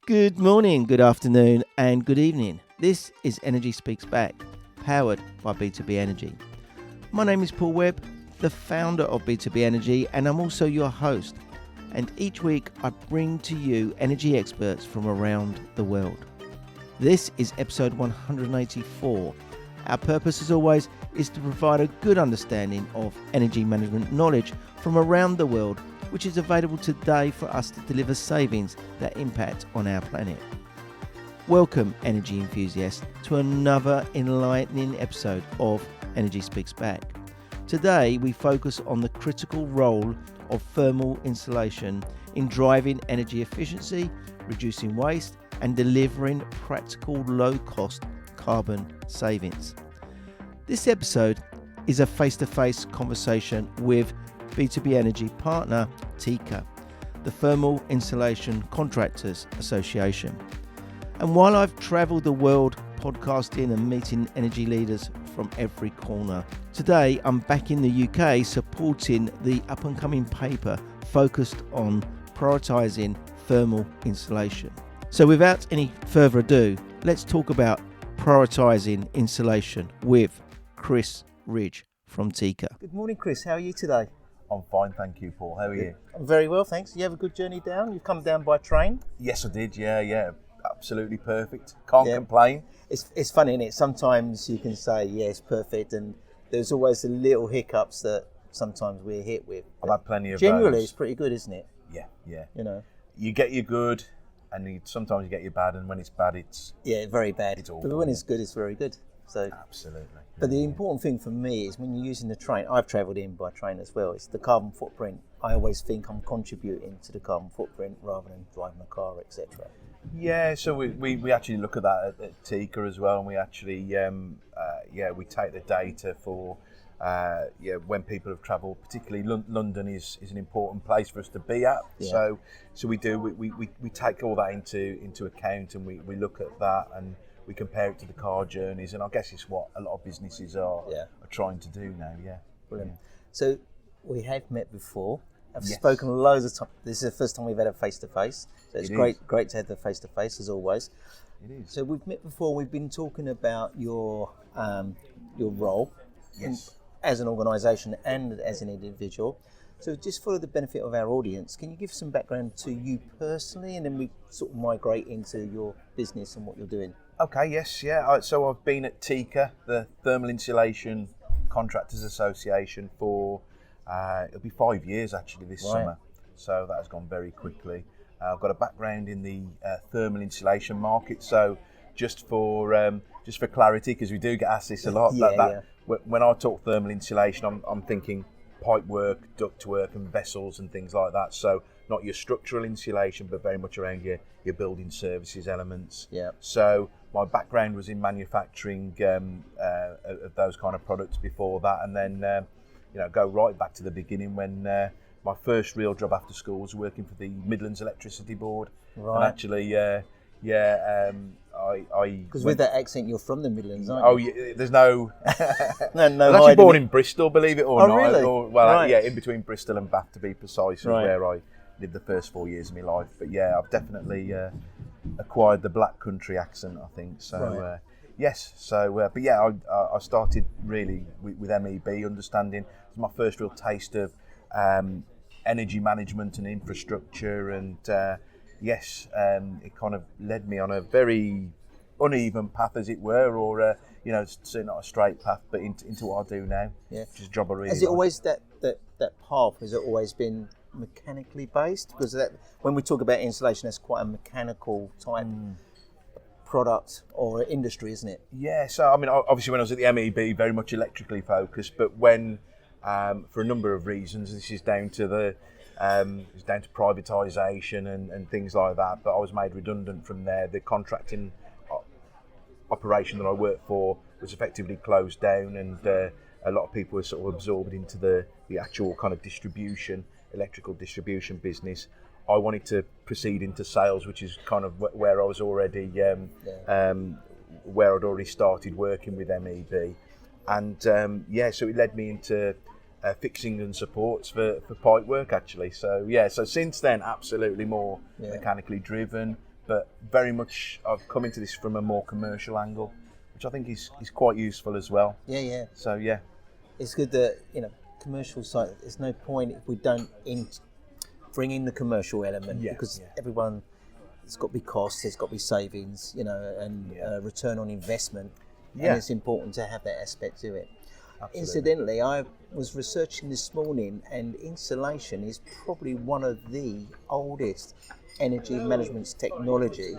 Good morning, good afternoon, and good evening. This is Energy Speaks Back, powered by B2B Energy. My name is Paul Webb, the founder of B2B Energy, and I'm also your host. And each week I bring to you energy experts from around the world. This is episode 184. Our purpose, as always, is to provide a good understanding of energy management knowledge from around the world, which is available today for us to deliver savings that impact on our planet. Welcome, energy enthusiasts, to another enlightening episode of Energy Speaks Back. Today, we focus on the critical role of thermal insulation in driving energy efficiency, reducing waste, and delivering practical low-cost carbon savings. This episode is a face-to-face conversation with B2B Energy partner TICA, the Thermal Insulation Contractors Association. And while I've travelled the world podcasting and meeting energy leaders from every corner, today I'm back in the UK supporting the up-and-coming paper focused on prioritising thermal insulation. So without any further ado, let's talk about prioritising insulation with Chris Ridge from TICA. Good morning, Chris. How are you today? I'm fine, thank you, Paul. How are you? I'm very well, thanks. You have a good journey down? You've come down by train? Yes, I did. Yeah. Absolutely perfect. Can't complain. It's funny, isn't it? Sometimes you can say, yeah, it's perfect, and there's always the little hiccups that sometimes we're hit with. I've had plenty of generally, those. it's pretty good, isn't it? Yeah. You know? You get your good, and sometimes you get your bad, and when it's bad, it's... Yeah, very bad. It's awful. But when it's good, it's very good. So. Absolutely. But the important thing for me is when you're using the train, I've travelled in by train as well, it's the carbon footprint. I always think I'm contributing to the carbon footprint rather than driving a car, etc. Yeah, so we actually look at that at TICA as well, and we actually we take the data for when people have travelled. Particularly London is an important place for us to be at. Yeah. So we take all that into account, and we look at that and we compare it to the car journeys, and I guess it's what a lot of businesses are trying to do now. Yeah, brilliant. Yeah. So we have met before. I've spoken loads of times. This is the first time we've had a face-to-face. So it's great to have the face-to-face as always. It is. So we've met before. We've been talking about your role as an organisation and as an individual. So just for the benefit of our audience, can you give some background to you personally, and then we sort of migrate into your business and what you're doing? Okay, yes, yeah. So I've been at TICA, the Thermal Insulation Contractors Association, for it'll be 5 years actually this summer. So that has gone very quickly. I've got a background in the thermal insulation market. So just for clarity, because we do get asked this a lot, when I talk thermal insulation, I'm thinking pipe work, duct work, and vessels and things like that. So not your structural insulation, but very much around your building services elements. Yeah. So my background was in manufacturing of those kind of products before that, and then go right back to the beginning when my first real job after school was working for the Midlands Electricity Board. Right. And actually, because with that accent, you're from the Midlands, aren't you? Oh, yeah, there's no. no. I was actually born in Bristol, believe it or not. Really? In between Bristol and Bath, to be precise, is where I lived the first 4 years of my life. But yeah, I've definitely acquired the Black Country accent, I think. So yes. So but yeah, I started really with MEB, understanding. It was my first real taste of energy management and infrastructure, and it kind of led me on a very uneven path, as it were, or certainly not a straight path, but into what I do now. Yeah, which is a job I really. Has it always that path? Has it always been mechanically based? Because when we talk about insulation, that's quite a mechanical type product or industry, isn't it? Yeah. So I mean, obviously, when I was at the MEB, very much electrically focused, but when for a number of reasons, this is down to prioritisation and things like that. But I was made redundant from there. The contracting operation that I worked for was effectively closed down, and a lot of people were sort of absorbed into the actual kind of electrical distribution business. I wanted to proceed into sales, which is kind of where I was already, where I'd already started working with MEB, and so it led me into fixing and supports for pipe work actually. So since then, absolutely more mechanically driven, but very much I've come into this from a more commercial angle, which I think is quite useful as well. Yeah. So yeah, It's good that, commercial side, there's no point if we don't bring in the commercial element, because everyone, it's got to be costs, there's got to be savings, and return on investment. And it's important to have that aspect to it. Absolutely. Incidentally, I was researching this morning, and insulation is probably one of the oldest energy management technology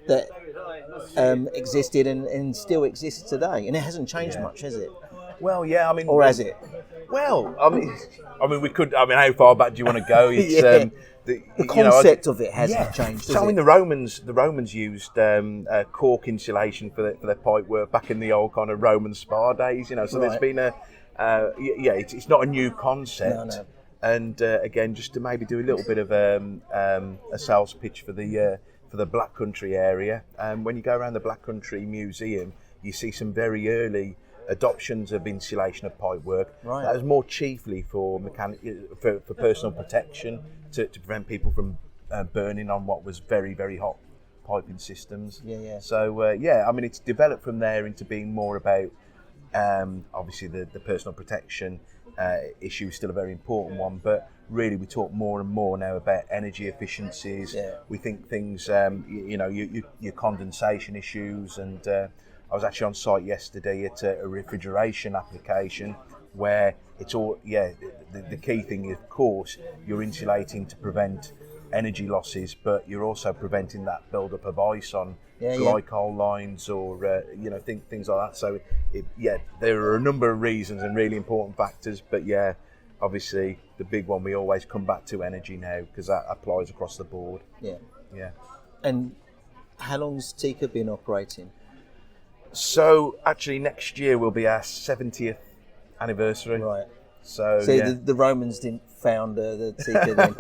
that existed and still exists today, and it hasn't changed much, has it? Well, yeah, I mean, or has it? Well, I mean, we could. I mean, how far back do you want to go? It's, the concept of it hasn't changed. So I mean, the Romans used cork insulation for their pipe work back in the old kind of Roman spa days. So there's been it's not a new concept. No. And again, just to maybe do a little bit of a sales pitch for the Black Country area. When you go around the Black Country Museum, you see some very early adoptions of insulation of pipe work. Right. That was more chiefly for for personal protection, to prevent people from burning on what was very, very hot piping systems. Yeah. So I mean, it's developed from there into being more about obviously the personal protection issue is still a very important one, but really we talk more and more now about energy efficiencies. We think things your condensation issues, and I was actually on site yesterday at a refrigeration application where it's all, the key thing is, of course, you're insulating to prevent energy losses, but you're also preventing that build-up of ice on glycol lines or, things like that. So, there are a number of reasons and really important factors, but obviously the big one we always come back to energy now, because that applies across the board. Yeah. And how long's TICA been operating? So actually next year will be our 70th anniversary. Right. So the Romans didn't found the TICA then.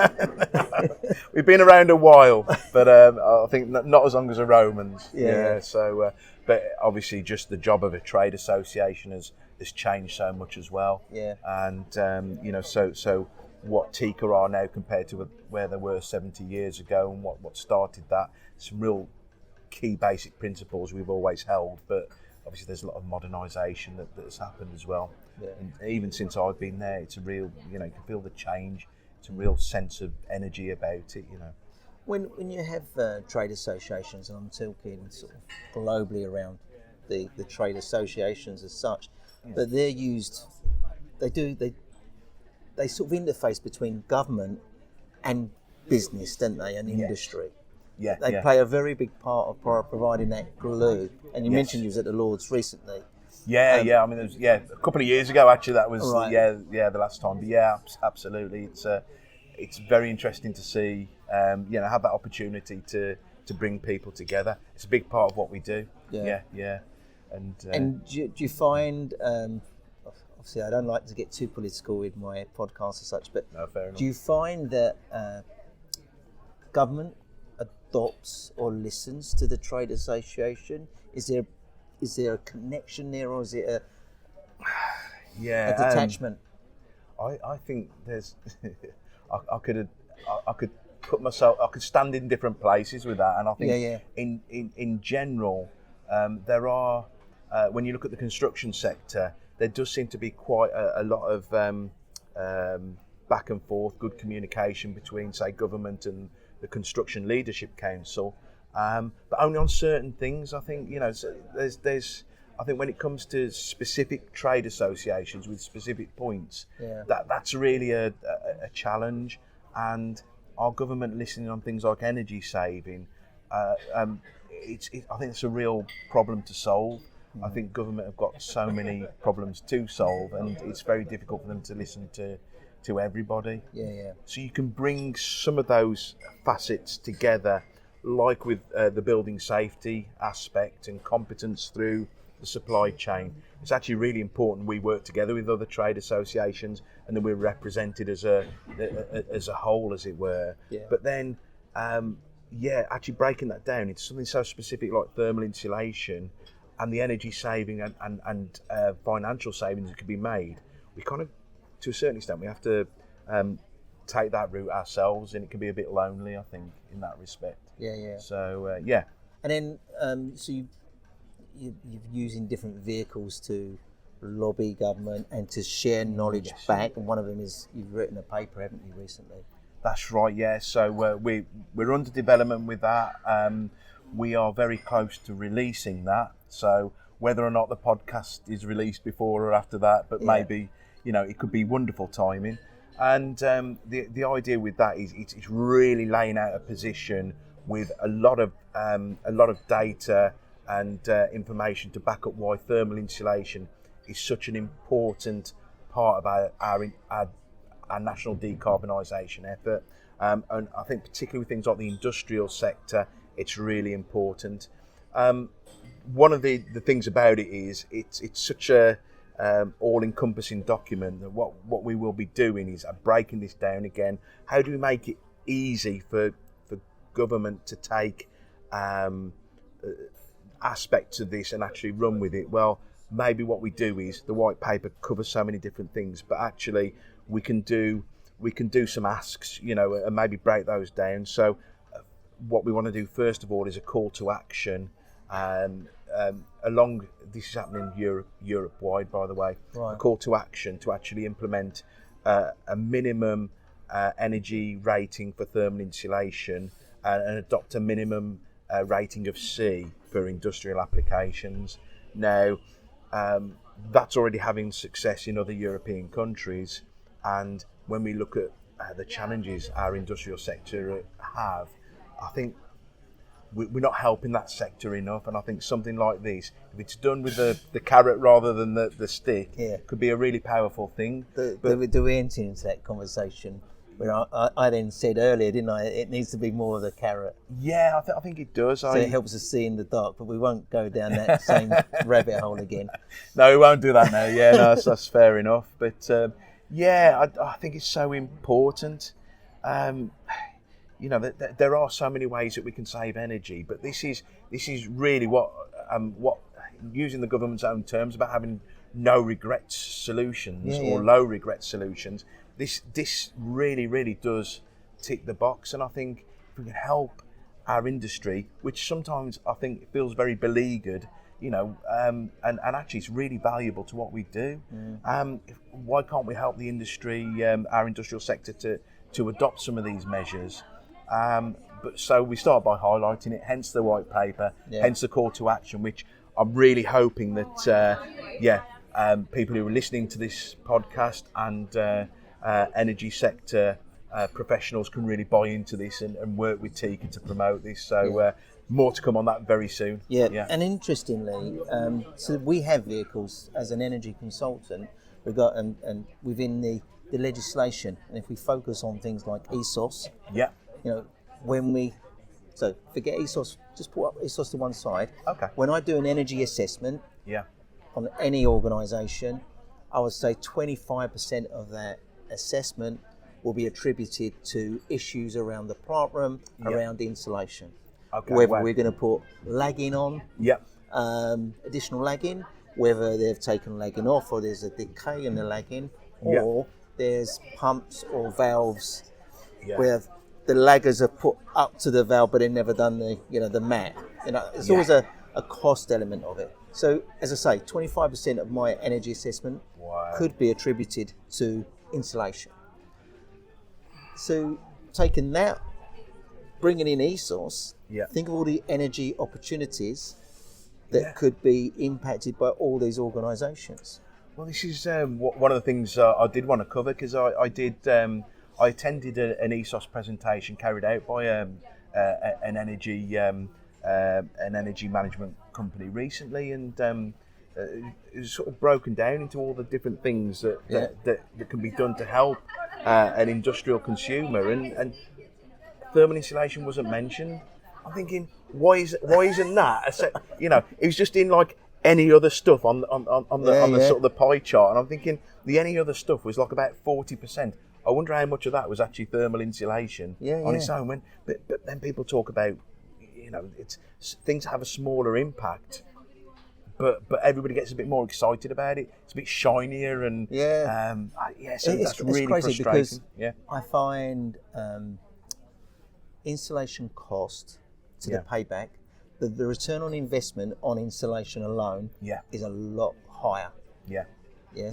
We've been around a while, but I think not as long as the Romans. So, but obviously just the job of a trade association has changed so much as well. And so what TICA are now compared to where they were 70 years ago, and what started that, some real key basic principles we've always held, but obviously there's a lot of modernisation that has happened as well. And even since I've been there, it's a real, you can feel the change. It's a real sense of energy about it, When you have trade associations, and I'm talking sort of globally around the trade associations as such, but they're used, they sort of interface between government and business, don't they, and industry. They play a very big part of providing that glue. And you mentioned you was at the Lords recently. I mean, a couple of years ago actually. That was the last time. But absolutely. It's very interesting to see, have that opportunity to bring people together. It's a big part of what we do. And do you find? Obviously, I don't like to get too political with my podcast as such, but do you find that government adopts or listens to the trade association? Is there a connection there, or is it a detachment? I think there's I could put myself, I could stand in different places with that, and I think in general there are when you look at the construction sector, there does seem to be quite a lot of back and forth, good communication between, say, government and the Construction Leadership Council, but only on certain things. I think there's I think when it comes to specific trade associations with specific points, that's really a challenge. And our government listening on things like energy saving, I think it's a real problem to solve. I think government have got so many problems to solve, and it's very difficult for them to listen to everybody. So you can bring some of those facets together, like with the building safety aspect and competence through the supply chain. It's actually really important we work together with other trade associations, and then we're represented as a whole, as it were. But then actually breaking that down into something so specific like thermal insulation and the energy saving and financial savings that could be made, we kind of, to a certain extent, we have to take that route ourselves, and it can be a bit lonely, I think, in that respect. Yeah. So And then so you're using different vehicles to lobby government and to share knowledge back. And one of them is you've written a paper, haven't you, recently? That's right. Yeah. So we're under development with that. We are very close to releasing that. So whether or not the podcast is released before or after that, but maybe it could be wonderful timing. And the idea with that is it's really laying out a position with a lot of data and information to back up why thermal insulation is such an important part of our national decarbonisation effort. And I think particularly with things like the industrial sector, it's really important. One of the things about it is it's such a all-encompassing document that what we will be doing is breaking this down again. How do we make it easy for government to take aspects of this and actually run with it? Well, maybe what we do is the white paper covers so many different things, but actually we can do some asks, and maybe break those down. So what we want to do first of all is a call to action, along this is happening Europe wide, by the way. Right. A call to action to actually implement a minimum energy rating for thermal insulation and adopt a minimum rating of C for industrial applications. Now, that's already having success in other European countries, and when we look at the challenges our industrial sector have, I think we're not helping that sector enough. And I think something like this, if it's done with the carrot rather than the stick, could be a really powerful thing. Do we enter into that conversation where I then said earlier, didn't I, it needs to be more of the carrot? Yeah, I think it does. So it helps us see in the dark, but we won't go down that same rabbit hole again. No, we won't do that now. Yeah, no, that's fair enough. But I think it's so important. There are so many ways that we can save energy, but this is really what using the government's own terms about having no regrets solutions or low regret solutions. This really does tick the box, and I think if we can help our industry, which sometimes I think feels very beleaguered, and actually it's really valuable to what we do. Why can't we help the industry, our industrial sector, to adopt some of these measures? But so we start by highlighting it, hence the white paper, hence the call to action, which I'm really hoping that people who are listening to this podcast and energy sector professionals can really buy into this and work with TICA to promote this. So more to come on that very soon. And interestingly, so we have vehicles as an energy consultant. We've got and within the legislation, and if we focus on things like ESOS, so forget ESOS, just put up ESOS to one side. Okay. When I do an energy assessment on any organisation, I would say 25% of that assessment will be attributed to issues around the plant room, around insulation. Okay, whether we're going to put lagging on, additional lagging, whether they've taken lagging off or there's a decay in the lagging, or there's pumps or valves where the laggers are put up to the valve but they've never done the mat. There's always a cost element of it. So as I say, 25% of my energy assessment could be attributed to insulation. So taking that, bringing in ESOS, think of all the energy opportunities that could be impacted by all these organisations. Well, this is one of the things I did want to cover, because I attended an ESOS presentation carried out by an energy management company recently, and it was sort of broken down into all the different things that can be done to help an industrial consumer, and thermal insulation wasn't mentioned. I'm thinking, why isn't that? It was just in like any other stuff on the sort of the pie chart, and I'm thinking the any other stuff was like about 40%. I wonder how much of that was actually thermal insulation on its own. But then people talk about, it's things have a smaller impact, but everybody gets a bit more excited about it. It's a bit shinier, and so that's really crazy frustrating. Because I find insulation cost to the payback, the return on investment on installation alone is a lot higher. Yeah.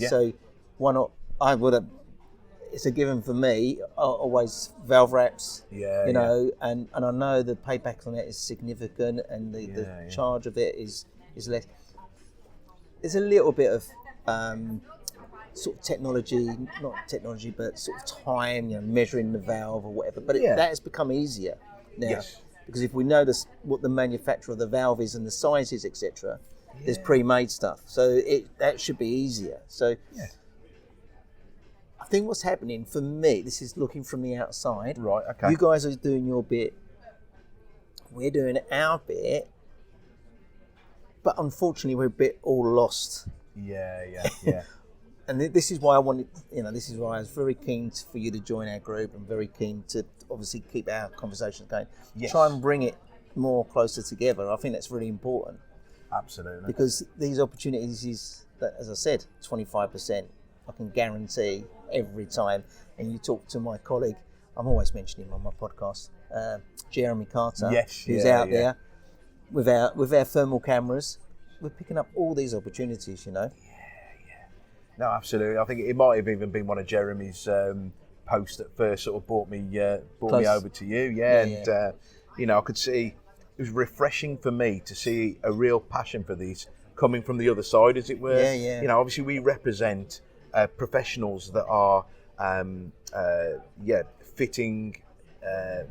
So why not? I would have. It's a given for me. Always valve wraps. You know, and I know the payback on it is significant, and the charge of it is less. There's a little bit of sort of technology, not technology, but sort of time, you know, measuring the valve or whatever. But that has become easier now, because if we know what the manufacturer of the valve is and the sizes, etc., there's pre-made stuff, so that should be easier. So I think what's happening for me, this is looking from the outside. Right. Okay. You guys are doing your bit. We're doing our bit. But unfortunately, we're a bit all lost. Yeah. And this is why I wanted, this is why I was very keen for you to join our group, and very keen to obviously keep our conversations going. Yes. Try and bring it more closer together. I think that's really important. Absolutely. Because these opportunities is, as I said, 25%. I can guarantee every time. And you talk to my colleague, I'm always mentioning him on my podcast, Jeremy Carter, who's out there with our thermal cameras. We're picking up all these opportunities, Yeah. No, absolutely. I think it might have even been one of Jeremy's posts that first sort of brought me over to you. And I could see it was refreshing for me to see a real passion for these coming from the other side, as it were. Obviously we represent professionals that are fitting,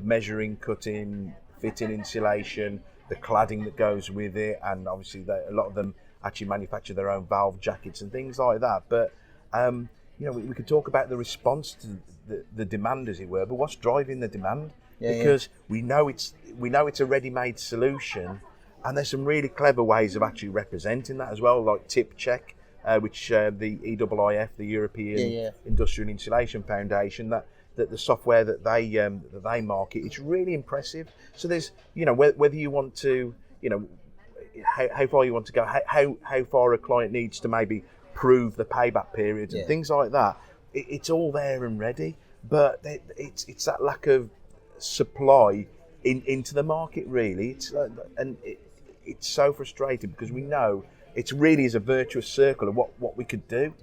measuring, cutting, fitting insulation, the cladding that goes with it, and obviously a lot of them actually manufacture their own valve jackets and things like that. But we could talk about the response to the demand, as it were. But what's driving the demand? Because we know it's a ready-made solution, and there's some really clever ways of actually representing that as well, like tip check, which the EIIF, the European Industrial Insulation Foundation, that the software that they market, it's really impressive. So there's whether you want to how far you want to go, how far a client needs to maybe prove the payback periods and things like that. It's all there and ready, but it's that lack of supply into the market, really. It's so frustrating, because we know it really is a virtuous circle of what we could do.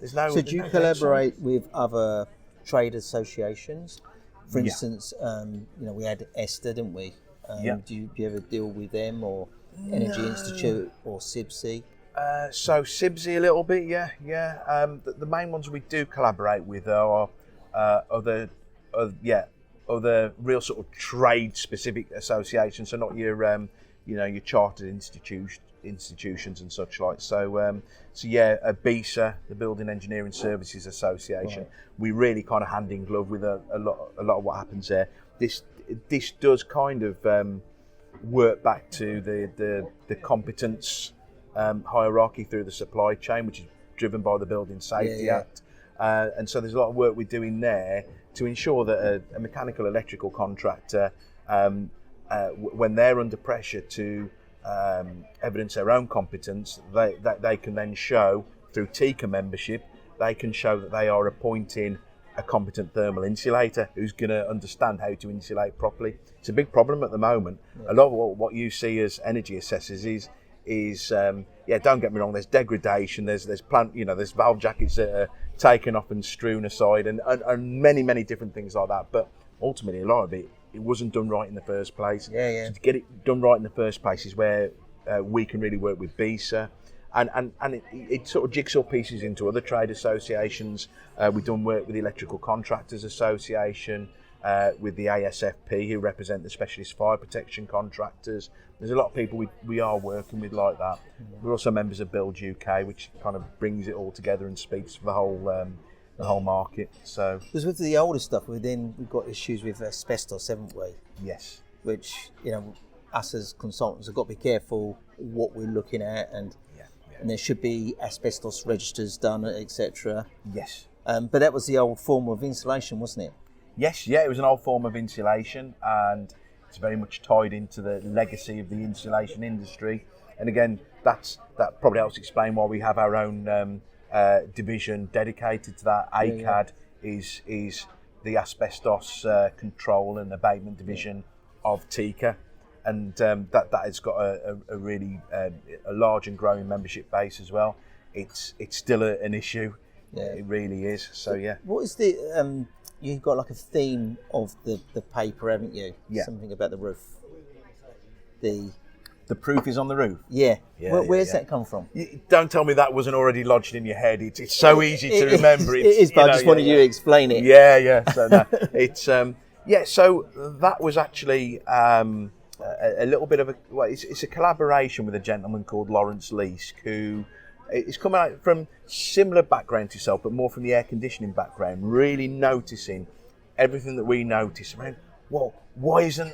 So do you collaborate with other trade associations? For instance, we had Esther, didn't we? Do you ever deal with them, or Energy Institute, or CIBSE? So CIBSE a little bit, the main ones we do collaborate with are other real sort of trade-specific associations. So not your your chartered institutions and such like. So BESA, the Building Engineering Services Association. Right. We really kind of hand in glove with a lot of what happens there. This does kind of work back to the competence hierarchy through the supply chain, which is driven by the Building Safety Act. And so there's a lot of work we're doing there to ensure that a mechanical electrical contractor, when they're under pressure to evidence their own competence, they can then show through TICA membership, they can show that they are appointing a competent thermal insulator who's going to understand how to insulate properly. It's a big problem at the moment. A lot of what you see as energy assessors is don't get me wrong, there's degradation, there's there's valve jackets that are taken off and strewn aside, and many different things like that. But ultimately, a lot of it wasn't done right in the first place. So to get it done right in the first place is where we can really work with BESA, and it sort of jigsaw pieces into other trade associations. We've done work with the Electrical Contractors Association, with the ASFP, who represent the specialist fire protection contractors. There's a lot of people we are working with like that. We're also members of Build UK, which kind of brings it all together and speaks for the whole market. So because with the older stuff, we've got issues with asbestos, haven't we? Yes. Which us as consultants have got to be careful what we're looking at, and there should be asbestos registers done, etc. Yes. But that was the old form of insulation, wasn't it? Yes, it was an old form of insulation, and it's very much tied into the legacy of the insulation industry. And again, that probably helps explain why we have our own division dedicated to that. ACAD is the asbestos control and abatement division of TICA. that has got a really a large and growing membership base as well. It's still an issue. Yeah. It really is. So yeah. What is the you've got like a theme of the paper, haven't you? Yeah. Something about the roof. The proof is on the roof. Yeah. Where's that come from? Don't tell me that wasn't already lodged in your head. It's so easy to remember. It is, but I just wanted you to explain it. Yeah. So no, it's So that was actually a little bit of it's a collaboration with a gentleman called Lawrence Leask, who is coming out from similar background to yourself, but more from the air conditioning background. Really noticing everything that we notice around. Well, why isn't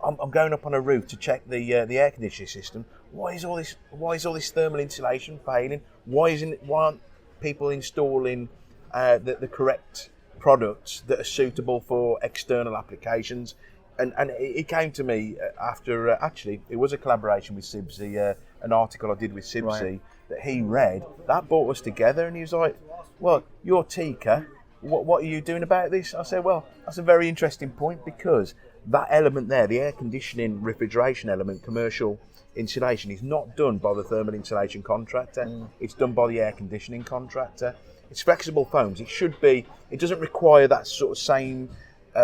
I'm going up on a roof to check the air conditioning system. Why is all this thermal insulation failing? Why aren't people installing the correct products that are suitable for external applications? And it came to me after actually it was a collaboration with Sibsy, an article I did with Sibsy. Right. That he read. That brought us together, and he was like, "Well, you're TICA. What are you doing about this?" I said, "Well, that's a very interesting point, because that element there, the air conditioning, refrigeration element, commercial insulation, is not done by the thermal insulation contractor. It's done by the air conditioning contractor. It's flexible foams. It doesn't require that sort of same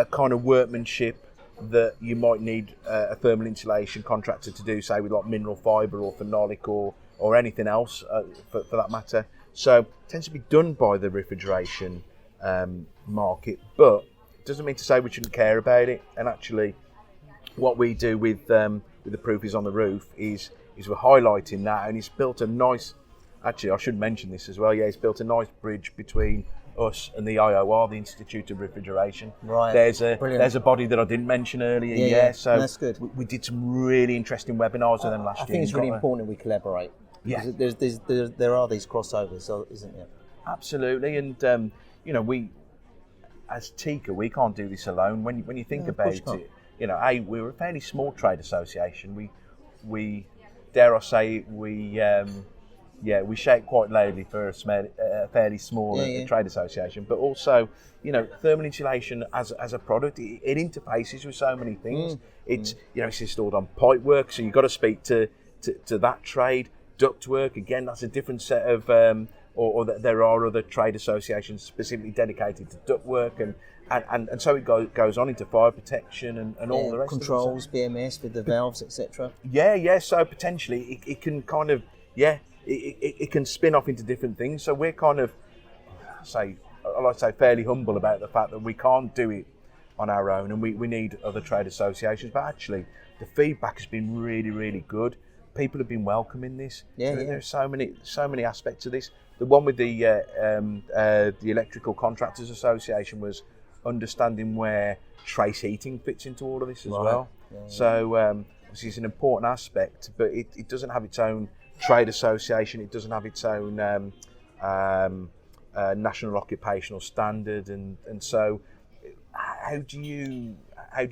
kind of workmanship that you might need a thermal insulation contractor to do, say with like mineral fibre or phenolic or anything else for that matter. So it tends to be done by the refrigeration market, but it doesn't mean to say we shouldn't care about it. And actually, what we do with the proof is on the roof is we're highlighting that, and he's built a nice. Actually, I should mention this as well. Yeah, he's built a nice bridge between us and the IOR, the Institute of Refrigeration. Right. There's a body that I didn't mention earlier. Yeah. So that's good. We did some really interesting webinars with them last year. I think it's really important we collaborate. Yeah. There are these crossovers, isn't there? Absolutely, and we, as TICA, we can't do this alone. When you think about it, we're a fairly small trade association. We dare I say we shout quite loudly for a fairly small trade association, but also, thermal insulation as a product, it interfaces with so many things. It's installed on pipe work, so you've got to speak to that trade. Ductwork, again, that's a different set of, or there are other trade associations specifically dedicated to ductwork, and so it goes on into fire protection and all the rest controls, of it. Controls, BMS with the valves, etc. So potentially it can kind of, it can spin off into different things. So we're kind of, I like to say, fairly humble about the fact that we can't do it on our own, and we need other trade associations. But actually, the feedback has been really, really good. People have been welcoming this. There's so many aspects of this. The one with the Electrical Contractors Association was understanding where trace heating fits into all of this as well. So obviously it's an important aspect, but it doesn't have its own trade association. It doesn't have its own national occupational standard, and so how do you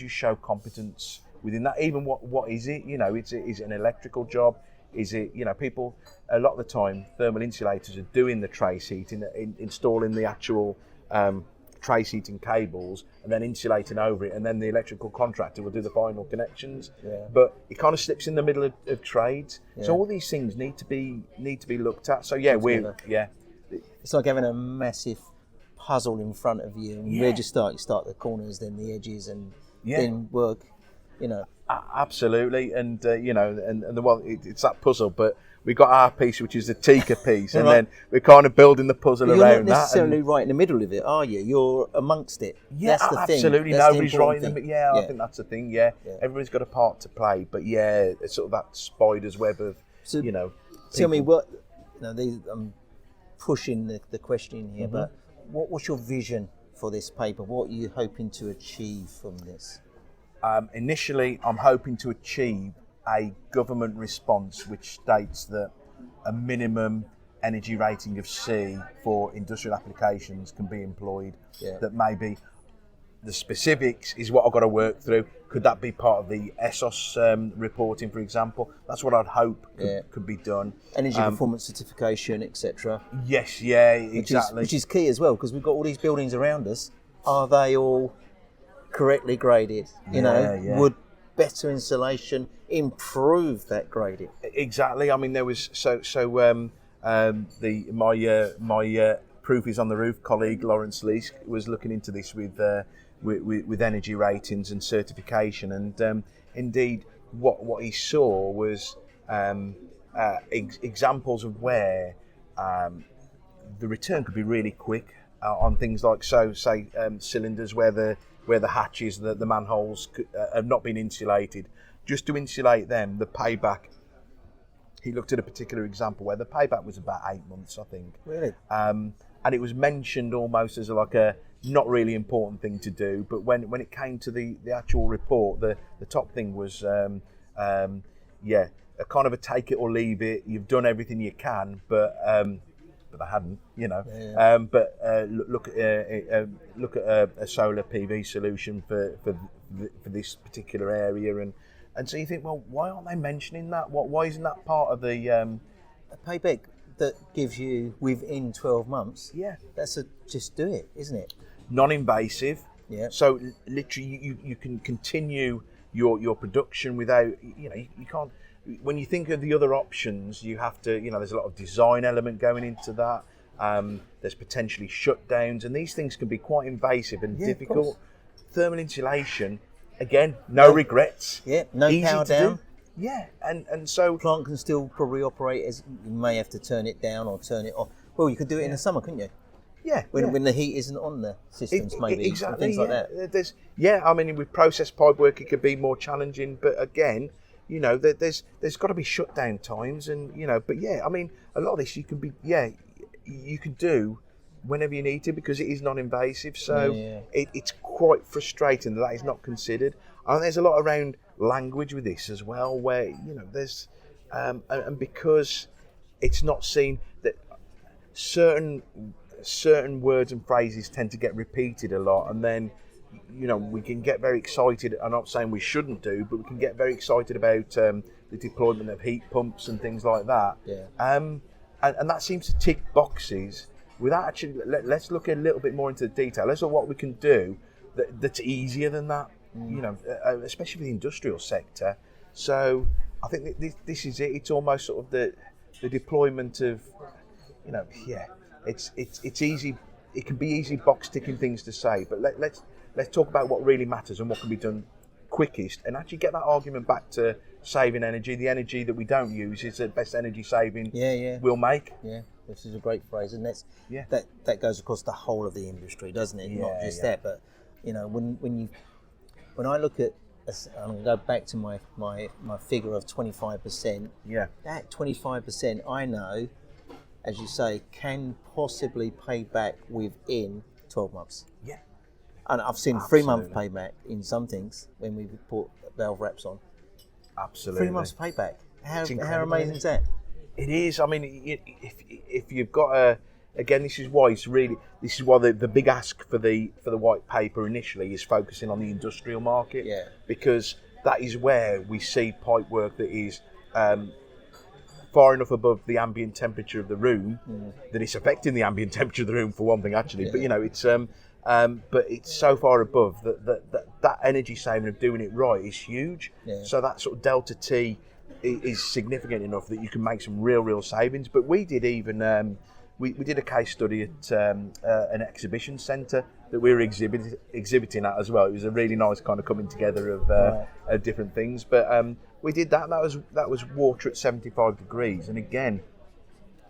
show competence within that? Even what is it? Is it an electrical job? Is it, people, a lot of the time, thermal insulators are doing the trace heating, installing the actual trace heating cables and then insulating over it, and then the electrical contractor will do the final connections. But it kind of slips in the middle of trades. So all these things need to be looked at. So it's like having a massive puzzle in front of you, and where do you start? You start the corners, then the edges, and then work. Absolutely, and it's that puzzle. But we got our piece, which is the TICA piece, and then we're kind of building the puzzle around that. You're not necessarily right in the middle of it, are you? You're amongst it. Yeah, that's the absolutely. Thing. Nobody's right in it. I think that's the thing. Everybody's got a part to play, but it's sort of that spider's web of Tell me what I'm pushing the question here, but what's your vision for this paper? What are you hoping to achieve from this? Initially, I'm hoping to achieve a government response which states that a minimum energy rating of C for industrial applications can be employed. That maybe the specifics is what I've got to work through. Could that be part of the ESOS reporting, for example? That's what I'd hope could be done. Energy performance certification, etc. Yes, exactly. Which is key as well, because we've got all these buildings around us. Are they all correctly graded? Would better insulation, improve that grading. Exactly. I mean, there was my proof is on the roof colleague Lawrence Leask was looking into this with energy ratings and certification, and indeed what he saw was examples of where the return could be really quick on things like cylinders where the hatches, the manholes have not been insulated. Just to insulate them, the payback. He looked at a particular example where the payback was about 8 months, I think. Really? And it was mentioned almost as like a not really important thing to do. But when it came to the actual report, the top thing was, a kind of a take it or leave it. You've done everything you can, but they hadn't, you know. Yeah. Look at a solar PV solution for this particular area, and so you think, well, why aren't they mentioning that? Why isn't that part of the A payback that gives you within 12 months? Yeah, That's just do it, isn't it? non-invasive? Yeah. So literally, you can continue your production without, you can't. When you think of the other options, you have to, there's a lot of design element going into that. There's potentially shutdowns, and these things can be quite invasive and difficult. Thermal insulation, again, no regrets. Yeah, no Easy power to down. do. Yeah, and so Plant can still probably operate as you may have to turn it down or turn it off. Well, you could do it in the summer, couldn't you? yeah, When the heat isn't on the systems, maybe exactly, things like that. I mean, with process pipe work, it could be more challenging, but again, there's got to be shutdown times, and but yeah, I mean, a lot of this you can do whenever you need to because it is non-invasive. So it's quite frustrating that is not considered. I think there's a lot around language with this as well, where there's and because it's not seen that certain words and phrases tend to get repeated a lot, and then we can get very excited. I'm not saying we shouldn't do, but we can get very excited about the deployment of heat pumps and things like that. And that seems to tick boxes without actually. Let's look a little bit more into the detail. Let's look at what we can do that's easier than that. Especially for the industrial sector. So I think this is it. It's almost sort of the deployment of, it's easy. It can be easy box ticking things to say, but let's talk about what really matters and what can be done quickest, and actually get that argument back to saving energy. The energy that we don't use is the best energy saving we'll make. Yeah, this is a great phrase, and that goes across the whole of the industry, doesn't it? Not just that, but when I look at, I'm going to go back to my figure of 25%. Yeah. That 25%, I know, as you say, can possibly pay back within 12 months. Yeah. And I've seen 3-month payback in some things when we put valve wraps on. Absolutely. 3 months payback. How amazing is that? It is. I mean, if you've got again, this is why the big ask for the white paper initially is focusing on the industrial market. Yeah. Because that is where we see pipe work that is far enough above the ambient temperature of the room that it's affecting the ambient temperature of the room, for one thing, actually. Yeah. But it's but it's so far above that energy saving of doing it right is huge. Yeah. So that sort of delta T is significant enough that you can make some real savings. But we did even we did a case study at an exhibition centre that we were exhibiting at as well. It was a really nice kind of coming together of different things. But we did that. That was water at 75 degrees, and again,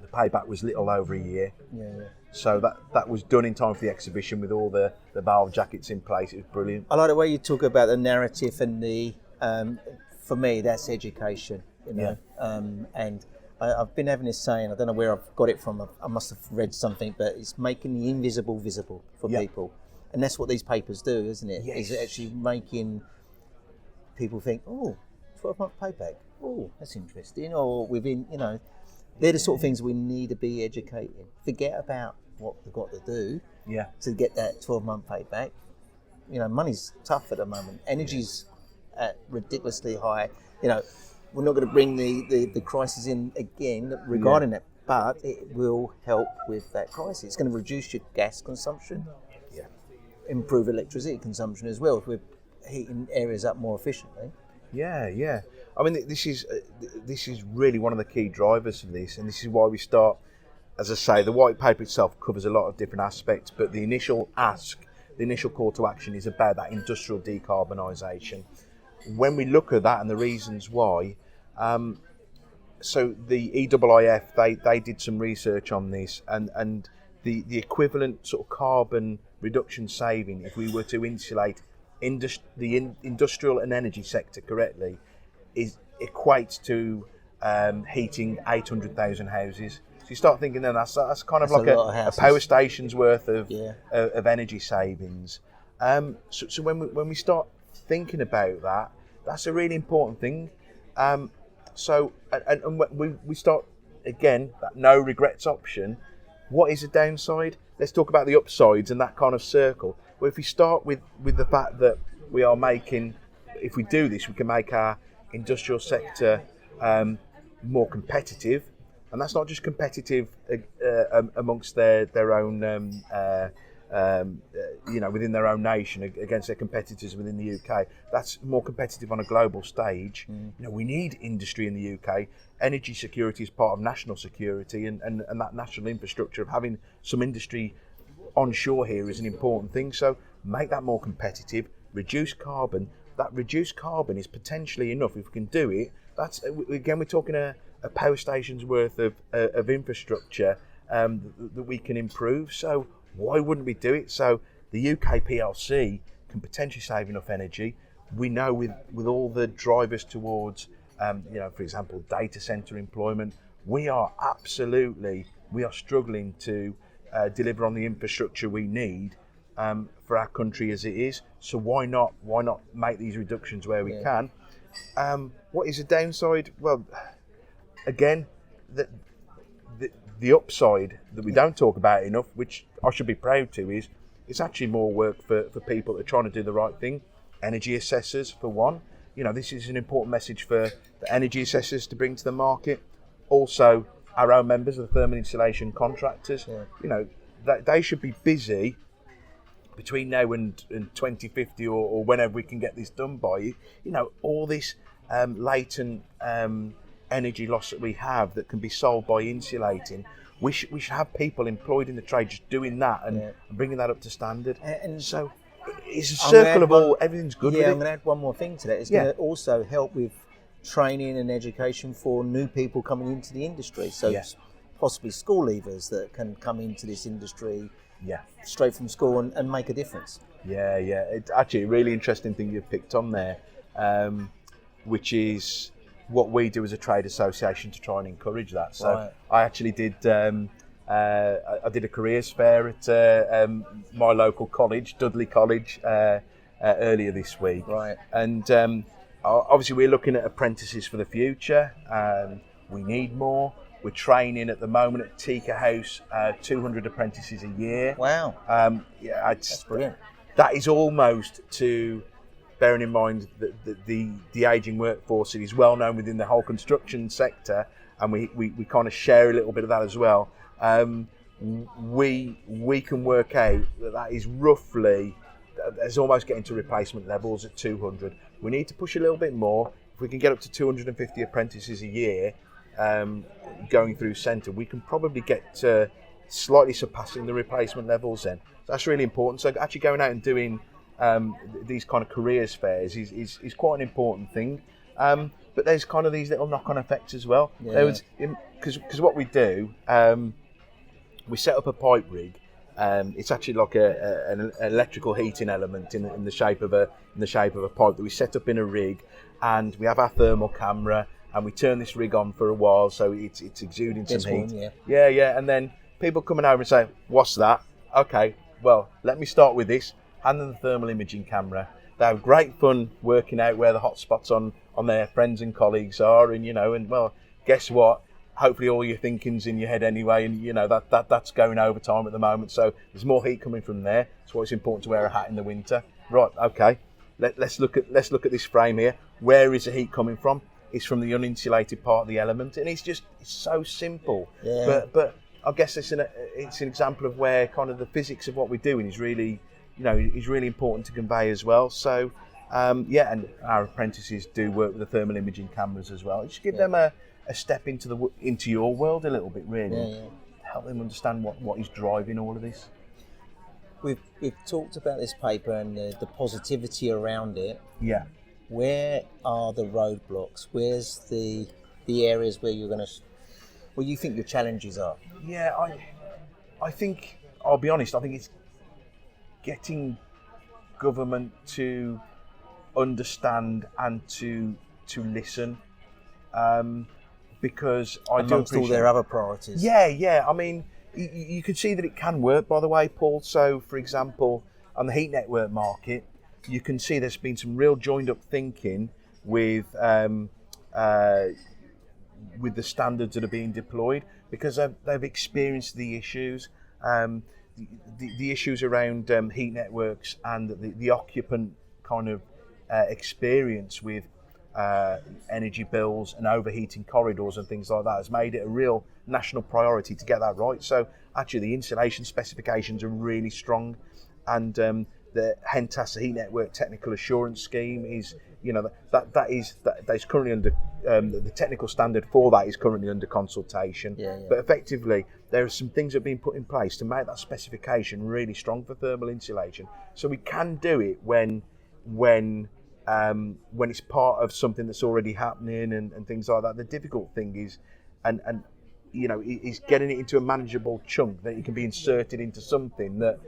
the payback was little over a year. Yeah. So that was done in time for the exhibition with all the valve jackets in place. It was brilliant. I like the way you talk about the narrative and the. For me, that's education. And I've been having this saying. I don't know where I've got it from. I must have read something, but it's making the invisible visible for people, and that's what these papers do, isn't it? Yes. Is actually making people think, 12-month payback. Oh, that's interesting. Or within, they're the sort of things we need to be educating. Forget about what we've got to do to get that 12-month payback. Money's tough at the moment. Energy's at ridiculously high. We're not going to bring the crisis in again regarding that, but it will help with that crisis. It's going to reduce your gas consumption, improve electricity consumption as well if we're heating areas up more efficiently. Yeah. I mean, this is really one of the key drivers of this, and this is why we start. As I say, the white paper itself covers a lot of different aspects, but the initial call to action is about that industrial decarbonisation. When we look at that and the reasons why, so the EIIF, they did some research on this, and the equivalent sort of carbon reduction saving, if we were to insulate the industrial and energy sector correctly, equates to heating 800,000 houses. So you start thinking, then that's kind of like a power station's worth of energy savings. So when we start thinking about that, that's a really important thing. So when we start again that no regrets option. What is the downside? Let's talk about the upsides and that kind of circle. Well, if we start with the fact that we are making, if we do this, we can make our industrial sector more competitive. And that's not just competitive amongst their own, within their own nation against their competitors within the UK. That's more competitive on a global stage. We need industry in the UK. Energy security is part of national security, and that national infrastructure of having some industry onshore here is an important thing. So make that more competitive, reduce carbon. That reduced carbon is potentially enough if we can do it. That's again, we're talking a power station's worth of infrastructure that we can improve. So why wouldn't we do it? So the UK PLC can potentially save enough energy. We know with all the drivers towards, for example, data center employment, we are struggling to deliver on the infrastructure we need for our country as it is. So why not make these reductions where we can? What is the downside? Well, again, the upside that we don't talk about enough, which I should be proud to, is it's actually more work for people that are trying to do the right thing. Energy assessors, for one. This is an important message for the energy assessors to bring to the market. Also, our own members of the thermal insulation contractors. They should be busy between now and 2050 or whenever we can get this done by. All this latent energy loss that we have that can be solved by insulating. We should have people employed in the trade just doing that and bringing that up to standard. And so it's a circle of all, everything's good with it. I'm going to add one more thing to that. It's going to also help with training and education for new people coming into the industry. So possibly school leavers that can come into this industry straight from school and make a difference. It's actually a really interesting thing you've picked on there, which is what we do as a trade association to try and encourage that. So I actually did I did a careers fair at my local college, Dudley College, earlier this week. Right. And obviously we're looking at apprentices for the future. We need more. We're training at the moment at TICA House 200 apprentices a year. Wow. That's brilliant. That is almost to, bearing in mind that the ageing workforce is well known within the whole construction sector, and we kind of share a little bit of that as well. We can work out that is roughly, it's almost getting to replacement levels at 200. We need to push a little bit more. If we can get up to 250 apprentices a year going through centre, we can probably get to slightly surpassing the replacement levels then. So that's really important. So actually going out and doing these kind of careers fairs is quite an important thing. But there's kind of these little knock-on effects as well. Because what we do, we set up a pipe rig. It's actually like an electrical heating element in the shape of a pipe that we set up in a rig, and we have our thermal camera, and we turn this rig on for a while, so it's exuding some heat. And then people coming over and say, "What's that?" Okay, well, let me start with this. Hand them the thermal imaging camera. They have great fun working out where the hot spots on their friends and colleagues are, and well, guess what? Hopefully all your thinking's in your head anyway, and that's going over time at the moment. So there's more heat coming from there. That's why it's important to wear a hat in the winter. Right, okay. Let's look at this frame here. Where is the heat coming from? It's from the uninsulated part of the element, and it's so simple. But I guess it's an example of where kind of the physics of what we're doing is really, is really important to convey as well. So And our apprentices do work with the thermal imaging cameras as well. Just give them a step into your world a little bit, really. Help them understand what is driving all of this. We've talked about this paper and the positivity around it. Yeah. Where are the roadblocks? Where's the areas where you're going to, where you think your challenges are? Yeah, I think, I'll be honest, I think it's getting government to understand and to listen, because I do amongst all their other priorities. Yeah. I mean, you can see that it can work, by the way, Paul. So, for example, on the heat network market, you can see there's been some real joined-up thinking with the standards that are being deployed, because they've experienced the issues, the issues around heat networks and the occupant kind of experience with energy bills and overheating corridors and things like that has made it a real national priority to get that right. So actually the insulation specifications are really strong, and the HENTAS, the Heat Network Technical Assurance Scheme, is, you know, that is currently under the technical standard for that is currently under consultation. But effectively there are some things that have been put in place to make that specification really strong for thermal insulation. So we can do it when it's part of something that's already happening and things like that. The difficult thing is, and you know, is getting it into a manageable chunk that it can be inserted into something that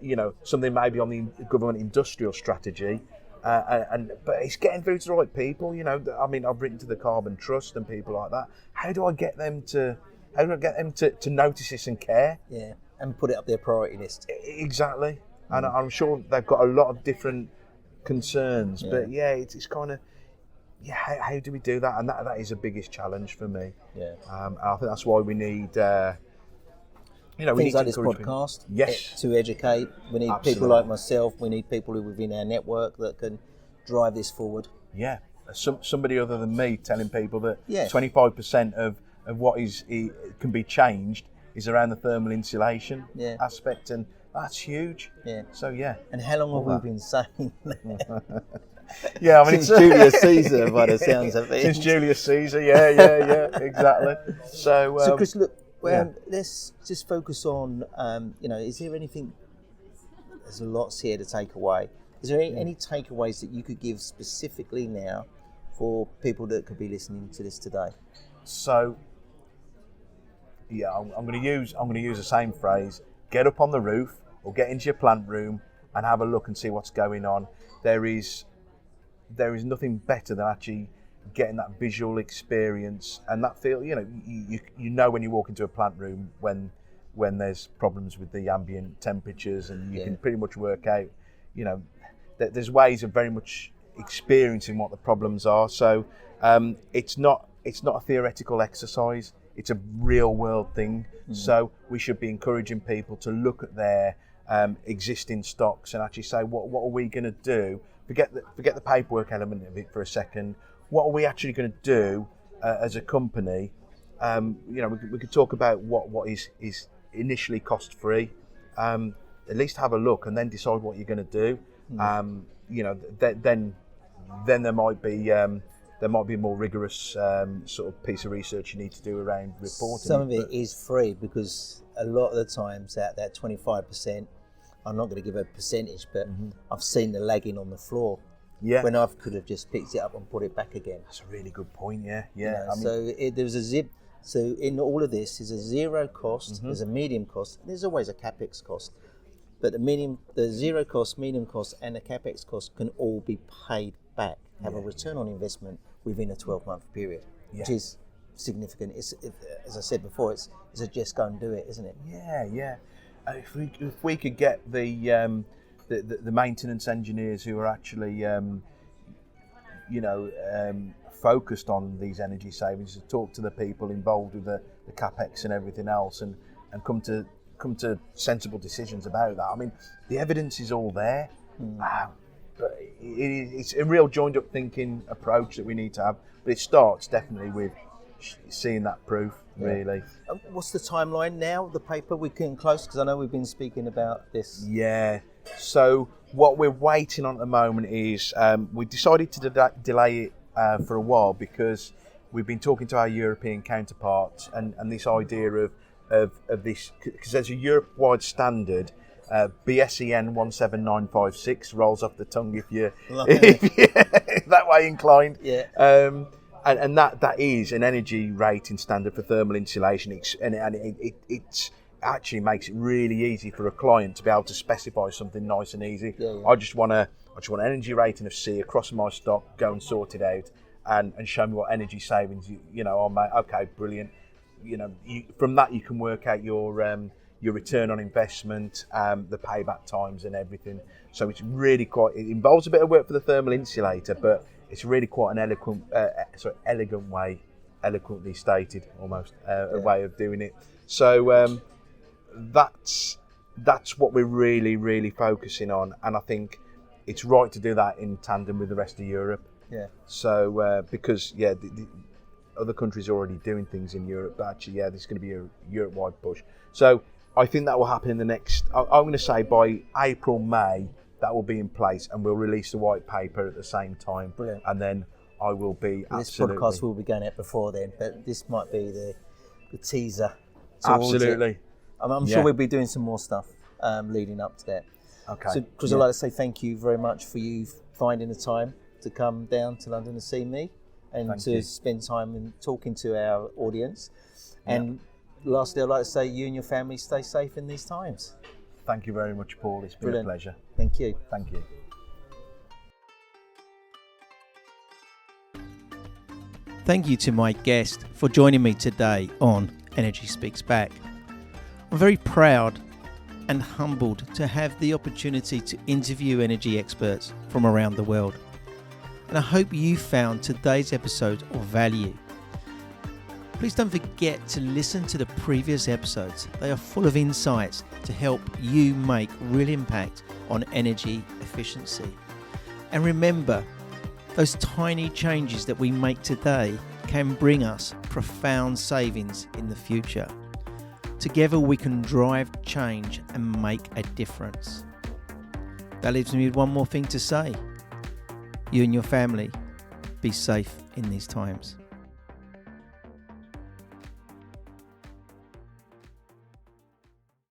you know, something maybe on the government industrial strategy, but it's getting through to the right people. You know, I mean, I've written to the Carbon Trust and people like that. How do I get them to notice this and care? Yeah, and put it up their priority list. Exactly, and I'm sure they've got a lot of different concerns, but it's kind of, how do we do that? And that is the biggest challenge for me. And I think that's why we need we things need like this podcast to educate. We need people like myself, we need people who within our network that can drive this forward. Somebody other than me telling people that 25% of what can be changed is around the thermal insulation aspect, and that's huge. So and how long have we been saying that? I mean, since Julius Caesar, by the sounds of it. Since Julius Caesar, exactly. So Chris, look, let's just focus on, is there anything? There's lots here to take away. Is there any takeaways that you could give specifically now for people that could be listening to this today? So, I'm going to use the same phrase: get up on the roof or get into your plant room and have a look and see what's going on. There is nothing better than actually getting that visual experience and that feel. You know, you know when you walk into a plant room when there's problems with the ambient temperatures, and you can pretty much work out, you know, that there's ways of very much experiencing what the problems are. So it's not a theoretical exercise. It's a real world thing. So we should be encouraging people to look at their existing stocks and actually say, what are we going to do? Forget the paperwork element of it for a second. What are we actually going to do as a company? We could talk about what is initially cost free. At least have a look and then decide what you're going to do. Then there might be a more rigorous sort of piece of research you need to do around reporting. Some of it is free, because a lot of the times that 25%, I'm not going to give a percentage, but I've seen the lagging on the floor. When I could have just picked it up and put it back again. That's a really good point. There's a zip. So in all of this, there's a zero cost, there's a medium cost, and there's always a capex cost. But the zero cost, medium cost, and the capex cost can all be paid back, have a return on investment within a 12-month period, which is significant. It's, as I said before, it's a just go and do it, isn't it? If we could get the maintenance engineers who are actually focused on these energy savings, to talk to the people involved with the capex and everything else, and come to sensible decisions about that. I mean, the evidence is all there. But it's a real joined-up thinking approach that we need to have. But it starts definitely with seeing that proof, really. What's the timeline now, the paper? We're getting close, because I know we've been speaking about this. So What we're waiting on at the moment is we decided to delay it for a while because we've been talking to our European counterparts and this idea of this, because there's a Europe-wide standard, BSEN 17956 rolls off the tongue if you're that way inclined. Yeah. And that is an energy rating standard for thermal insulation, it actually makes it really easy for a client to be able to specify something nice and easy. Yeah. I just want an energy rating of C across my stock, go and sort it out, and show me what energy savings I'll make. Okay, brilliant. From that you can work out your return on investment, the payback times and everything. So it's really it involves a bit of work for the thermal insulator, but it's really quite an elegantly stated almost, a way of doing it. So that's what we're really, really focusing on, and I think it's right to do that in tandem with the rest of Europe. Yeah. So because the other countries are already doing things in Europe, but actually there's going to be a Europe-wide push. So I think that will happen in the next, I'm going to say by April, May, that will be in place, and we'll release the white paper at the same time. Brilliant. And then I will be This podcast will be going out before then, but this might be the teaser. Absolutely. I'm sure we'll be doing some more stuff leading up to that. Okay. So, Chris, I'd like to say thank you very much for you finding the time to come down to London to see me and spend time and talking to our audience. And lastly, I'd like to say you and your family stay safe in these times. Thank you very much, Paul. It's been a pleasure. Thank you. Thank you. Thank you to my guest for joining me today on Energy Speaks Back. I'm very proud and humbled to have the opportunity to interview energy experts from around the world. And I hope you found today's episode of value. Please don't forget to listen to the previous episodes. They are full of insights to help you make real impact on energy efficiency. And remember, those tiny changes that we make today can bring us profound savings in the future. Together we can drive change and make a difference. That leaves me with one more thing to say. You and your family, be safe in these times.